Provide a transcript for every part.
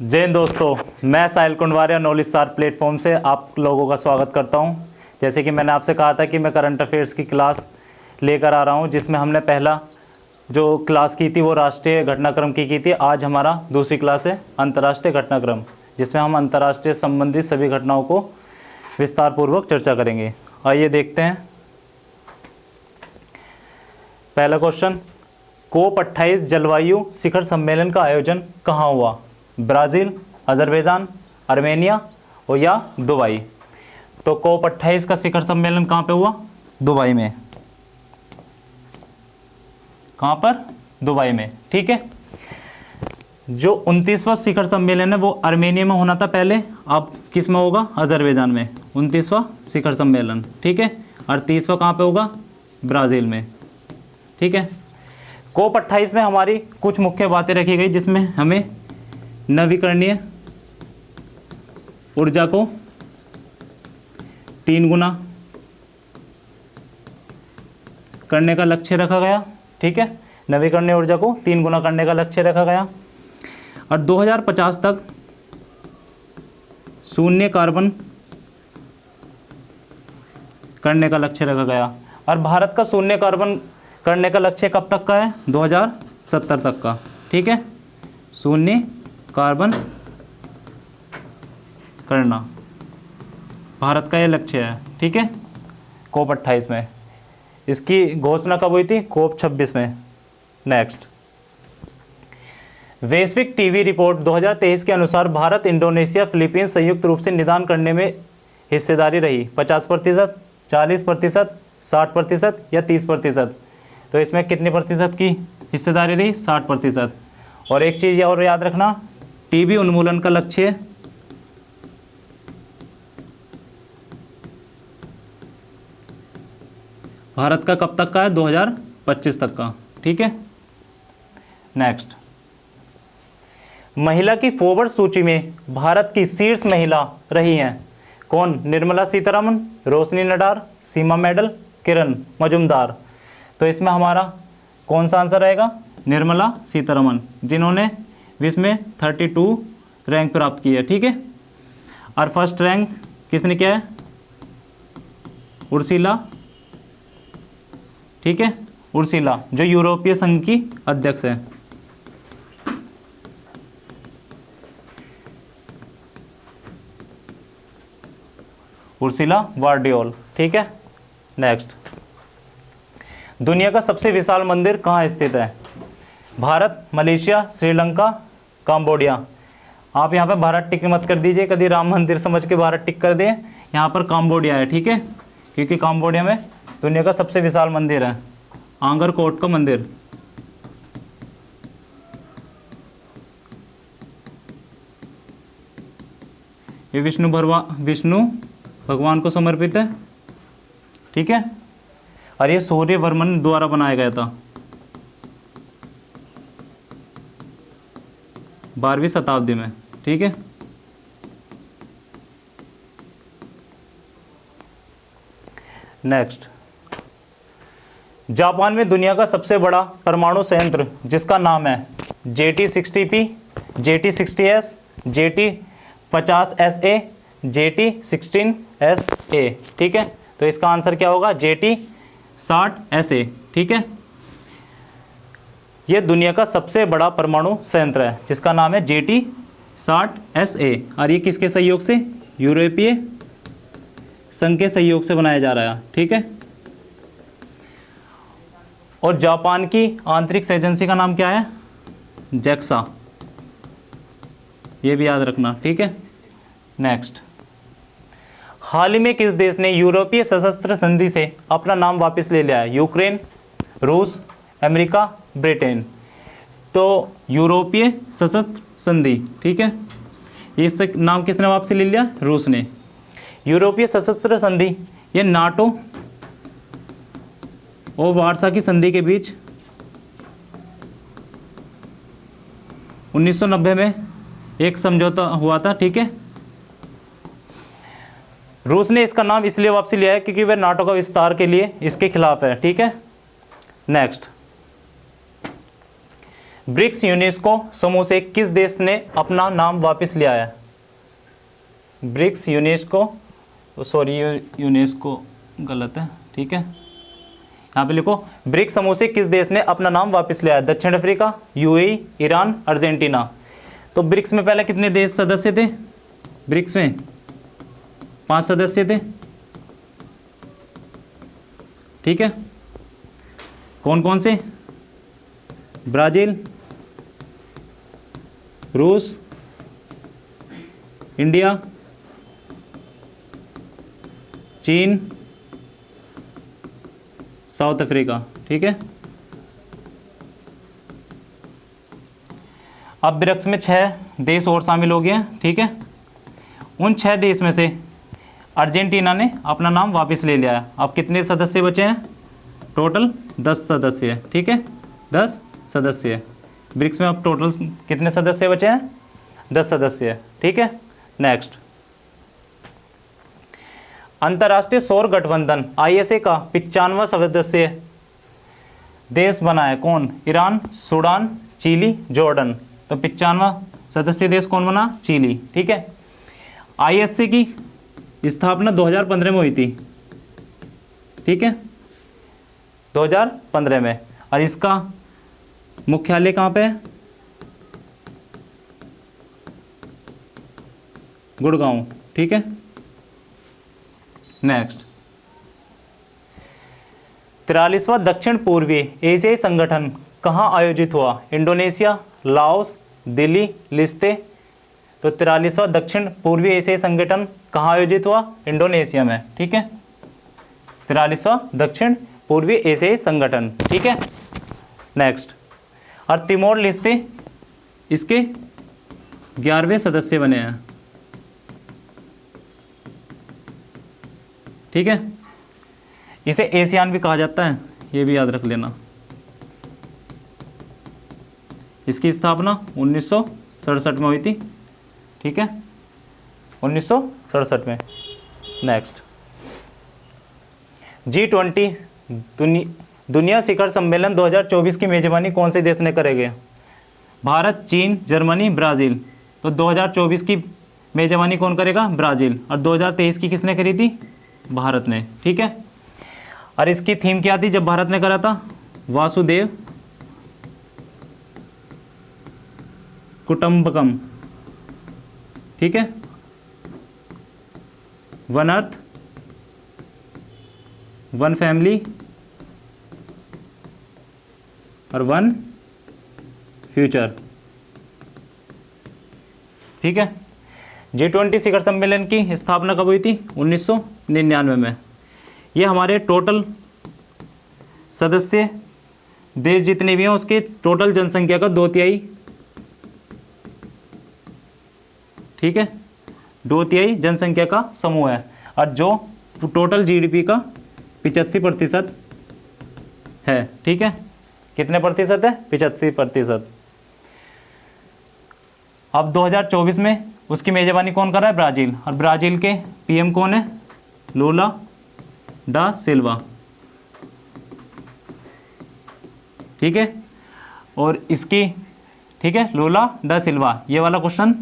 जय हिंद दोस्तों, मैं साहिल कुंडवारिया नॉलेज स्टार प्लेटफॉर्म से आप लोगों का स्वागत करता हूं। जैसे कि मैंने आपसे कहा था कि मैं करंट अफेयर्स की क्लास लेकर आ रहा हूं, जिसमें हमने पहला जो क्लास की थी वो राष्ट्रीय घटनाक्रम की थी। आज हमारा दूसरी क्लास है अंतर्राष्ट्रीय घटनाक्रम, जिसमें हम अंतर्राष्ट्रीय संबंधित सभी घटनाओं को विस्तार पूर्वक चर्चा करेंगे। आइए देखते हैं। पहला क्वेश्चन, कोप 28 जलवायु शिखर सम्मेलन का आयोजन कहाँ हुआ? ब्राज़ील, अजरबैजान, आर्मेनिया और या दुबई। तो कोप 28 का शिखर सम्मेलन कहाँ पे हुआ? दुबई में। कहाँ पर? दुबई में। ठीक है। जो 29वां शिखर सम्मेलन है वो आर्मेनिया में होना था पहले, अब किस में होगा? अजरबैजान में। 29वां शिखर सम्मेलन। ठीक है। और 30वां कहाँ पे होगा? ब्राज़ील में। ठीक है। कोप 28 में हमारी कुछ मुख्य बातें रखी गई, जिसमें हमें नवीकरणीय ऊर्जा को 3 गुना करने का लक्ष्य रखा गया। ठीक है। नवीकरणीय ऊर्जा को 3 गुना करने का लक्ष्य रखा गया और 2050 तक शून्य कार्बन करने का लक्ष्य रखा गया। और भारत का शून्य कार्बन करने का लक्ष्य कब तक का है? 2070 तक का। ठीक है। शून्य कार्बन करना भारत का ये लक्ष्य है। ठीक है। कोप 28 में इसकी घोषणा कब हुई थी? कोप 26 में। नेक्स्ट, वैश्विक टीवी रिपोर्ट 2023 के अनुसार भारत, इंडोनेशिया, फिलीपींस संयुक्त रूप से निदान करने में हिस्सेदारी रही 50%, 40%, 60% या 30%। तो इसमें कितनी प्रतिशत की हिस्सेदारी रही? 60%। और एक चीज़ और याद रखना, टीबी उन्मूलन का लक्ष्य भारत का कब तक का है? 2025 तक का। ठीक है। नेक्स्ट, महिला की फॉरवर्ड सूची में भारत की शीर्ष महिला रही हैं कौन? निर्मला सीतारमण, रोशनी नडार, सीमा मेडल, किरण मजुमदार। तो इसमें हमारा कौन सा आंसर रहेगा? निर्मला सीतारमण, जिन्होंने विश्व में 32 रैंक प्राप्त की है। ठीक है। और फर्स्ट रैंक किसने किया है? उर्सिला। ठीक है। उर्सिला, जो यूरोपीय संघ की अध्यक्ष है। उर्सिला वार्डियोल। ठीक है। नेक्स्ट, दुनिया का सबसे विशाल मंदिर कहाँ स्थित है? Bharat, Malaysia, Sri Lanka, Cambodia. आप यहाँ पे भारत टिक मत कर दीजिए, कभी राम मंदिर समझ के भारत टिक कर दें। यहाँ पर कंबोडिया है। ठीक है। क्योंकि कंबोडिया में दुनिया का सबसे विशाल मंदिर है, आंगर कोट का मंदिर। ये विष्णु भगवान को समर्पित है। ठीक है। और ये सूर्यवर्मन द्वारा बनाया गया था 12वीं शताब्दी में। ठीक है। नेक्स्ट, जापान में दुनिया का सबसे बड़ा परमाणु संयंत्र जिसका नाम है JT60P, JT60S, JT50SA, JT16SA। ठीक है। तो इसका आंसर क्या होगा? JT60SA। ठीक है। यह दुनिया का सबसे बड़ा परमाणु संयंत्र है जिसका नाम है JT60SA। और ये किसके सहयोग से? यूरोपीय संघ के सहयोग से बनाया जा रहा है। ठीक है। और जापान की अंतरिक्ष एजेंसी का नाम क्या है? JAXA। ये भी याद रखना। ठीक है। नेक्स्ट, हाल ही में किस देश ने यूरोपीय सशस्त्र संधि से अपना नाम वापस ले लिया है? यूक्रेन, रूस, अमेरिका, ब्रिटेन। तो यूरोपीय सशस्त्र संधि। ठीक है। इससे नाम किसने वापस ले लिया? रूस ने। यूरोपीय सशस्त्र संधि ये नाटो और वार्सा की संधि के बीच 1990 में एक समझौता हुआ था। ठीक है। रूस ने इसका नाम इसलिए वापसी लिया है क्योंकि वह नाटो का विस्तार के लिए इसके खिलाफ है। ठीक है। नेक्स्ट, ब्रिक्स यूनेस्को समूह से किस देश ने अपना नाम वापस लिया है? ब्रिक्स यूनेस्को, सॉरी यूनेस्को गलत है, ठीक है, यहाँ पे लिखो ब्रिक्स समूह से किस देश ने अपना नाम वापस लिया है? दक्षिण अफ्रीका, यूएई, ईरान, अर्जेंटीना। तो ब्रिक्स में पहले कितने देश सदस्य थे? ब्रिक्स में 5 सदस्य थे, ठीक है। कौन कौन से? ब्राज़ील, रूस, इंडिया, चीन, साउथ अफ्रीका, ठीक है। अब ब्रिक्स में 6 देश और शामिल हो गए हैं, ठीक है। उन 6 देश में से अर्जेंटीना ने अपना नाम वापस ले लिया है। अब कितने सदस्य बचे हैं? टोटल 10 सदस्य है, ठीक है, 10 सदस्य है। ब्रिक्स में अब टोटल कितने सदस्य बचे हैं? 10 सदस्य है, ठीक है। नेक्स्ट, अंतर्राष्ट्रीय सौर गठबंधन ISA का 95वां सदस्य देश बना है कौन? Iran, Sudan, Chile, Jordan. तो 95वां सदस्य देश कौन बना? चिली, ठीक है। ISA की स्थापना 2015 में हुई थी, ठीक है, 2015 में। और इसका मुख्यालय कहाँ पे है? गुड़गांव, ठीक है। नेक्स्ट, 43वां दक्षिण पूर्वी एशियाई संगठन कहाँ आयोजित हुआ? इंडोनेशिया, लाओस, दिल्ली, लिस्ते। तो 43वां दक्षिण पूर्वी एशियाई संगठन कहाँ आयोजित हुआ? इंडोनेशिया में, ठीक है। 43वां दक्षिण पूर्वी एशियाई संगठन, ठीक है। नेक्स्ट, और तिमोर लिस्ते इसके 11वें सदस्य बने हैं, ठीक है। इसे एशियान भी कहा जाता है, ये भी याद रख लेना। इसकी स्थापना 1967 में हुई थी, ठीक है, 1967 में। नेक्स्ट, G20 दुनिया शिखर सम्मेलन 2024 की मेजबानी कौन से देश ने करेंगे? भारत, चीन, जर्मनी, ब्राज़ील। तो 2024 की मेजबानी कौन करेगा? ब्राज़ील। और 2023 की किसने करी थी? भारत ने, ठीक है। और इसकी थीम क्या थी जब भारत ने करा था? वासुदेव कुटुंबकम, ठीक है, वन अर्थ, वन फैमिली और वन फ्यूचर, ठीक है। G20 शिखर सम्मेलन की स्थापना कब हुई थी? 1999 में। ये हमारे टोटल सदस्य देश जितने भी हैं उसके टोटल जनसंख्या का 2/3, ठीक है, 2/3 जनसंख्या का समूह है। और जो टोटल GDP का 85% है, ठीक है। कितने प्रतिशत है? 85%। अब 2024 में उसकी मेजबानी कौन कर रहा है? ब्राज़ील। और ब्राज़ील के PM कौन है? लूला डा सिल्वा, ठीक है। और इसकी, ठीक है, लूला डा सिल्वा। ये वाला क्वेश्चन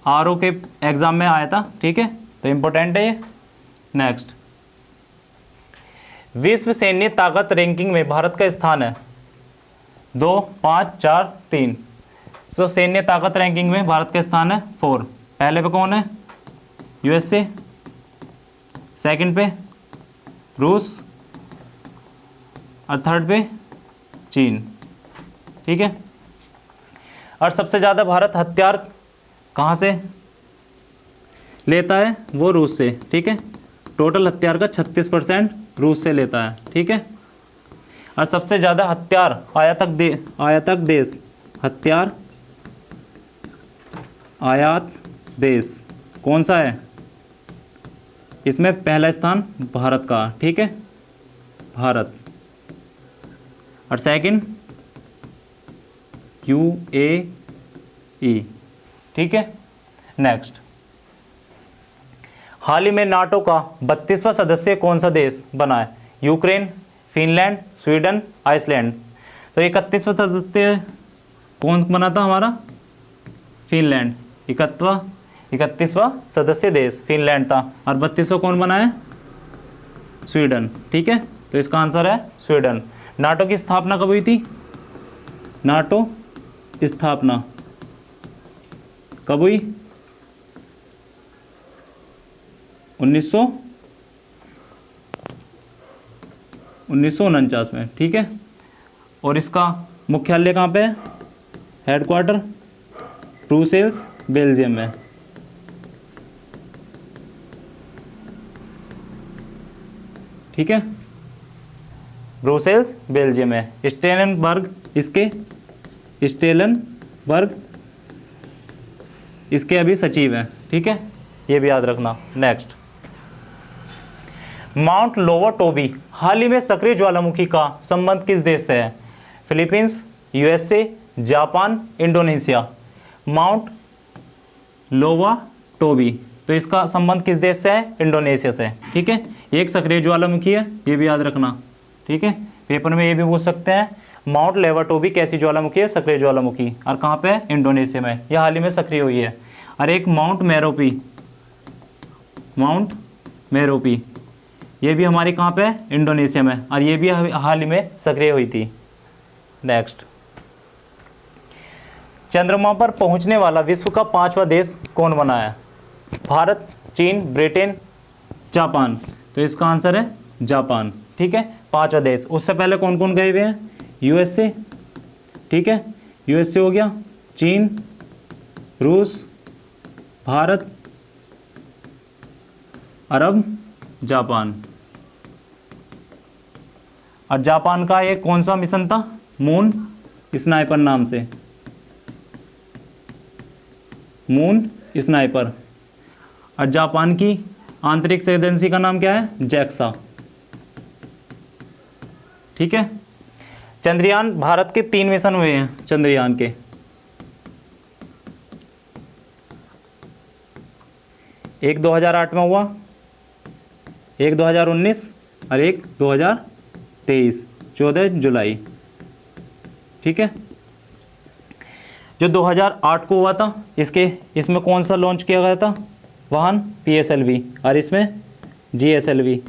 RO के एग्जाम में आया था, ठीक है, तो इम्पोर्टेंट है ये। नेक्स्ट, विश्व सैन्य ताकत रैंकिंग में भारत का स्थान है 2, 5, 4, 3। तो सैन्य ताकत रैंकिंग में भारत का स्थान है 4। पहले पे कौन है? USA, सेकंड पे रूस और थर्ड पे चीन, ठीक है। और सबसे ज़्यादा भारत हथियार कहाँ से लेता है? वो रूस से, ठीक है। टोटल हथियार का 36% रूस से लेता है, ठीक है। और सबसे ज़्यादा हथियार आयातक देश, हथियार आयात देश कौन सा है? इसमें पहला स्थान भारत का, ठीक है, भारत। और सेकंड UAE, ठीक है। नेक्स्ट, हाल ही में नाटो का 32वां सदस्य कौन सा देश बना है? Ukraine, Finland, Sweden, Iceland. तो 31वां सदस्य कौन बना था हमारा? फिनलैंड। 31वां सदस्य देश फिनलैंड था। और 32वां कौन बना है? स्वीडन। ठीक है, तो इसका आंसर है स्वीडन। नाटो की स्थापना कब हुई थी? नाटो स्थापना कब हुई? 1949 में। ठीक है, और इसका मुख्यालय कहाँ पे है? हेडक्वार्टर ब्रुसेल्स, बेल्जियम में। ठीक है, ब्रुसेल्स बेल्जियम में। स्टेलनबर्ग इसके अभी सचिव हैं। ठीक है, ये भी याद रखना। नेक्स्ट, माउंट लोवर टोबी हाल ही में सक्रिय ज्वालामुखी का संबंध किस देश से है? Philippines, USA, Japan, Indonesia. Mount लोवा टोबी, तो इसका संबंध किस देश से है? इंडोनेशिया से। ठीक है, ये एक सक्रिय ज्वालामुखी है, ये भी याद रखना। ठीक है, पेपर में ये भी पूछ सकते हैं, माउंट लेवाटोबी कैसी ज्वालामुखी है? सक्रिय ज्वालामुखी। और कहाँ पे है? इंडोनेशिया में, यह हाल ही में सक्रिय हुई है। और एक माउंट मेरोपी, ये भी हमारी कहाँ पे है? इंडोनेशिया में, और ये भी हाल ही में सक्रिय हुई थी। नेक्स्ट, चंद्रमा पर पहुंचने वाला विश्व का 5वां देश कौन बना है? भारत, चीन, ब्रिटेन, जापान। तो इसका आंसर है जापान। ठीक है, 5वां देश। उससे पहले कौन कौन गए हुए हैं? यूएसए। ठीक है, यूएसए हो गया, चीन, रूस, भारत, अरब, जापान। और जापान का एक कौन सा मिशन था? मून स्नाइपर नाम से, मून स्नाइपर। और जापान की आंतरिक एजेंसी का नाम क्या है? जैक्सा। ठीक है, चंद्रयान, भारत के 3 मिशन हुए हैं चंद्रयान के। एक 2008 में हुआ, एक 2019 और एक 2023, 14 जुलाई। ठीक है, जो 2008 को हुआ था, इसमें कौन सा लॉन्च किया गया था? वाहन PSLV, और इसमें GSLV,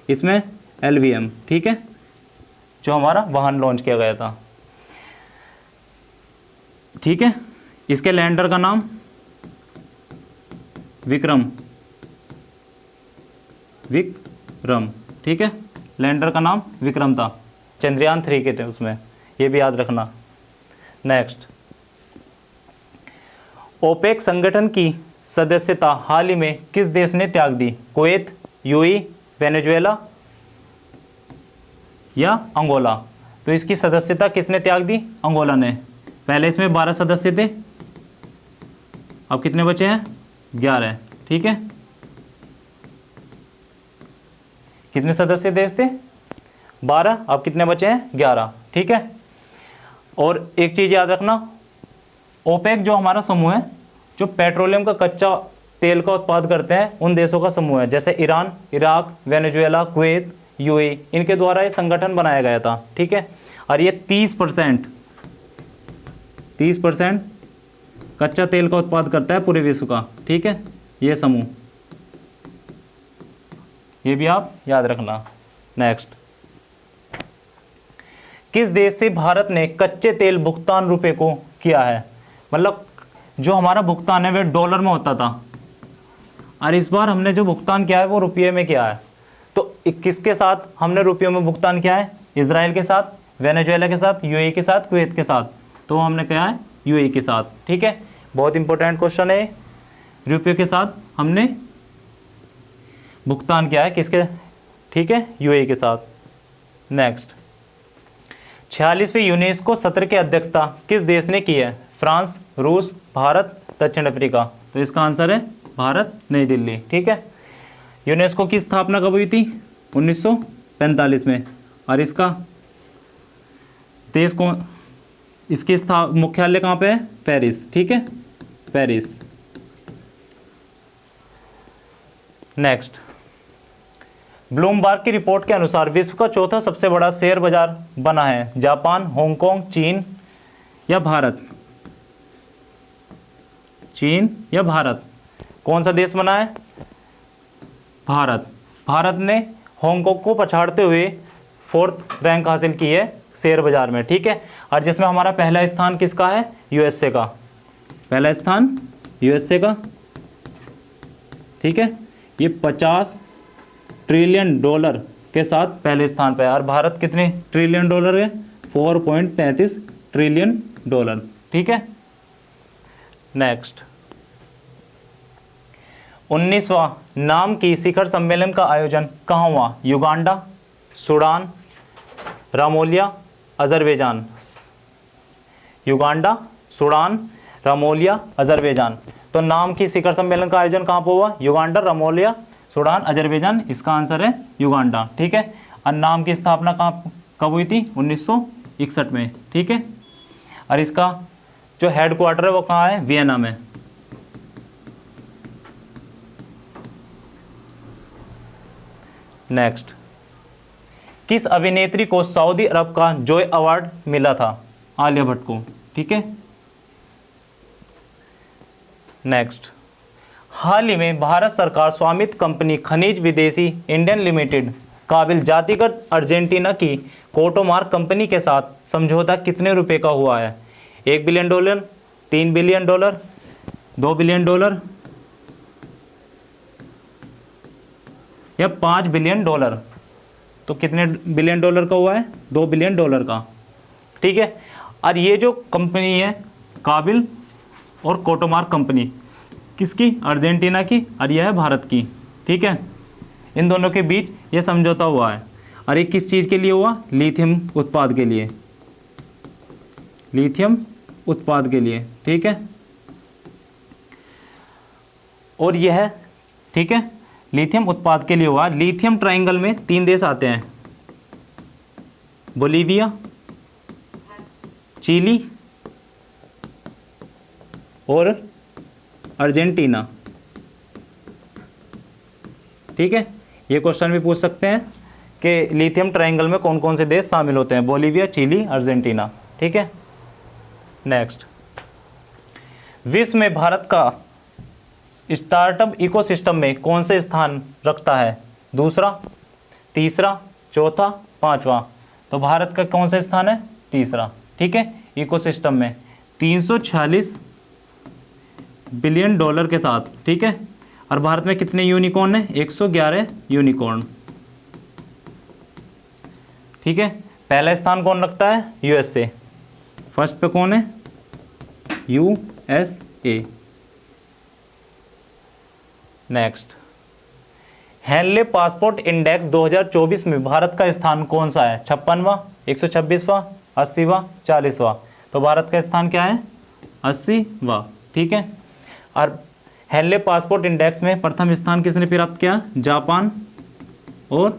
इसमें LVM। ठीक है, जो हमारा वाहन लॉन्च किया गया था। ठीक है, इसके लैंडर का नाम विक्रम। ठीक है, लैंडर का नाम विक्रम था, चंद्रयान 3 के थे उसमें, ये भी याद रखना। नेक्स्ट, ओपेक संगठन की सदस्यता हाल ही में किस देश ने त्याग दी? कुवैत, यूएई, वेनेजुएला या अंगोला। तो इसकी सदस्यता किसने त्याग दी? अंगोला ने। पहले इसमें 12 सदस्य थे, अब कितने बचे हैं? 11। ठीक है, कितने सदस्य देश थे? 12, अब कितने बचे हैं? 11। ठीक है, और एक चीज़ याद रखना, ओपेक जो हमारा समूह है, जो पेट्रोलियम का कच्चा तेल का उत्पाद करते हैं, उन देशों का समूह है, जैसे Iran, Iraq, Venezuela, Kuwait, UAE, इनके द्वारा ये संगठन बनाया गया था। ठीक है, और ये 30% कच्चा तेल का उत्पाद करता है पूरे विश्व का। ठीक है, ये समूह, ये भी आप याद रखना। नेक्स्ट, किस देश से भारत ने कच्चे तेल भुगतान रुपए को किया है? मतलब जो हमारा भुगतान है वह डॉलर में होता था, और इस बार हमने जो भुगतान किया है वो रुपये में किया है। तो किसके साथ हमने रुपयों में भुगतान किया है? इजराइल के साथ, वेनेजुएला के साथ, यूएई के साथ, कुवैत के साथ। तो हमने किया है यूएई के साथ। ठीक है, बहुत इंपॉर्टेंट क्वेश्चन है। रुपये के साथ हमने भुगतान किया है किसके? ठीक है, यूएई के साथ। नेक्स्ट, 46वीं यूनेस्को सत्र की अध्यक्षता किस देश ने की है? फ्रांस, रूस, भारत, दक्षिण अफ्रीका। तो इसका आंसर है भारत, नई दिल्ली। ठीक है, यूनेस्को की स्थापना कब हुई थी? 1945 में। और इसका देश कौन, इसकी मुख्यालय कहाँ पे है? पेरिस। ठीक है, पेरिस। नेक्स्ट, ब्लूमबर्ग की रिपोर्ट के अनुसार विश्व का चौथा सबसे बड़ा शेयर बाजार बना है जापान, हांगकांग, चीन या भारत? चीन या भारत? कौन सा देश बना है? भारत। भारत ने हांगकांग को पछाड़ते हुए 4th रैंक हासिल की है शेयर बाजार में, ठीक है। और जिसमें हमारा पहला स्थान किसका है? यूएसए का। पहला स्थान यूएसए का, ठीक है। ये 50 ट्रिलियन डॉलर के साथ पहले स्थान पर है। और भारत कितने ट्रिलियन डॉलर है? 4.33 ट्रिलियन डॉलर, ठीक है। नेक्स्ट, 19वां नाम की शिखर सम्मेलन का आयोजन कहाँ हुआ? युगांडा, सूडान, रामोलिया, अजरबैजान। युगांडा, सूडान, रामोलिया, अजरबैजान। तो नाम की शिखर सम्मेलन का आयोजन कहाँ पर हुआ? युगांडा, रामोलिया, सूडान, अजरबैजान। इसका आंसर है युगांडा, ठीक है। और नाम की स्थापना कब हुई थी? 1961 में, ठीक है। और इसका जो हेडक्वार्टर है वो कहाँ है? वियना में। नेक्स्ट, किस अभिनेत्री को सऊदी अरब का जॉय अवार्ड मिला था? आलिया भट्ट को, ठीक है। नेक्स्ट, हाल ही में भारत सरकार स्वामित्व कंपनी खनिज विदेशी इंडियन लिमिटेड काबिल जातिगत अर्जेंटीना की कोटोमार कंपनी के साथ समझौता कितने रुपए का हुआ है? $1 बिलियन, $3 बिलियन, $2 बिलियन या $5 बिलियन? तो कितने बिलियन डॉलर का हुआ है? $2 बिलियन का, ठीक है। और ये जो कंपनी है काबिल और कोटोमार कंपनी किसकी? अर्जेंटीना की, और यह है भारत की, ठीक है। इन दोनों के बीच ये समझौता हुआ है। और ये किस चीज़ के लिए हुआ? लिथियम उत्पाद के लिए, लिथियम उत्पाद के लिए, ठीक है। और यह है, ठीक है, लिथियम उत्पाद के लिए हुआ। लिथियम ट्रायंगल में 3 देश आते हैं, बोलीविया, चिली और अर्जेंटीना, ठीक है। ये क्वेश्चन भी पूछ सकते हैं कि लिथियम ट्रायंगल में कौन कौन से देश शामिल होते हैं? बोलीविया, चिली, अर्जेंटीना, ठीक है। नेक्स्ट, विश्व में भारत का स्टार्टअप इकोसिस्टम में कौन से स्थान रखता है? दूसरा, तीसरा, चौथा, पांचवा? तो भारत का कौन सा स्थान है? तीसरा, ठीक है। इकोसिस्टम में 346 बिलियन डॉलर के साथ, ठीक है। और भारत में कितने यूनिकॉर्न है? 111 यूनिकॉर्न, ठीक है। पहला स्थान कौन रखता है? यूएसए। फर्स्ट पे कौन है? USA. Next, Henley passport index 2024 में भारत का स्थान कौन सा है? 56वां, 126वां, 80वां, 40वां? तो भारत का स्थान क्या है? 80वां, ठीक है। और हेनले पासपोर्ट इंडेक्स में प्रथम स्थान किसने प्राप्त किया? जापान और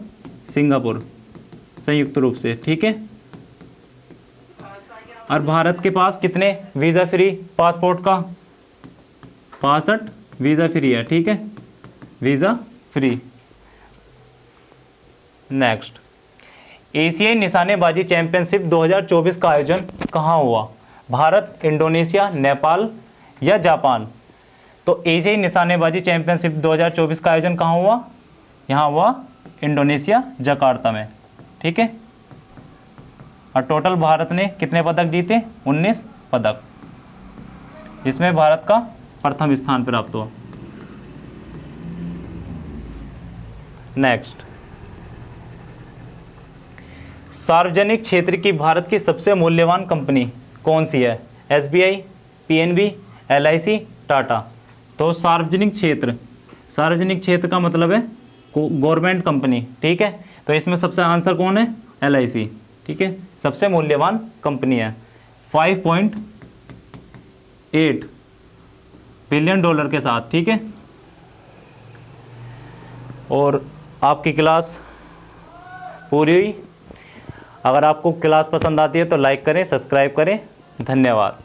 सिंगापुर संयुक्त रूप से, ठीक है। और भारत के पास कितने वीज़ा फ्री पासपोर्ट का? 65 वीज़ा फ्री है, ठीक है, वीज़ा फ्री। नेक्स्ट, एशियाई निशानेबाजी चैंपियनशिप 2024 का आयोजन कहाँ हुआ? भारत, इंडोनेशिया, नेपाल या जापान? तो एशियाई निशानेबाजी चैंपियनशिप 2024 का आयोजन कहाँ हुआ? यहाँ हुआ इंडोनेशिया, जकार्ता में, ठीक है। और टोटल भारत ने कितने पदक जीते? 19 पदक। इसमें भारत का प्रथम स्थान प्राप्त हुआ। नेक्स्ट, सार्वजनिक क्षेत्र की भारत की सबसे मूल्यवान कंपनी कौन सी है? SBI, PNB, LIC, Tata? तो सार्वजनिक क्षेत्र का मतलब है गवर्नमेंट कंपनी, ठीक है। तो इसमें सबसे आंसर कौन है? एलआईसी, ठीक है, सबसे मूल्यवान कंपनी है। 5.8 बिलियन डॉलर के साथ, ठीक है। और आपकी क्लास पूरी हुई। अगर आपको क्लास पसंद आती है तो लाइक करें, सब्सक्राइब करें। धन्यवाद।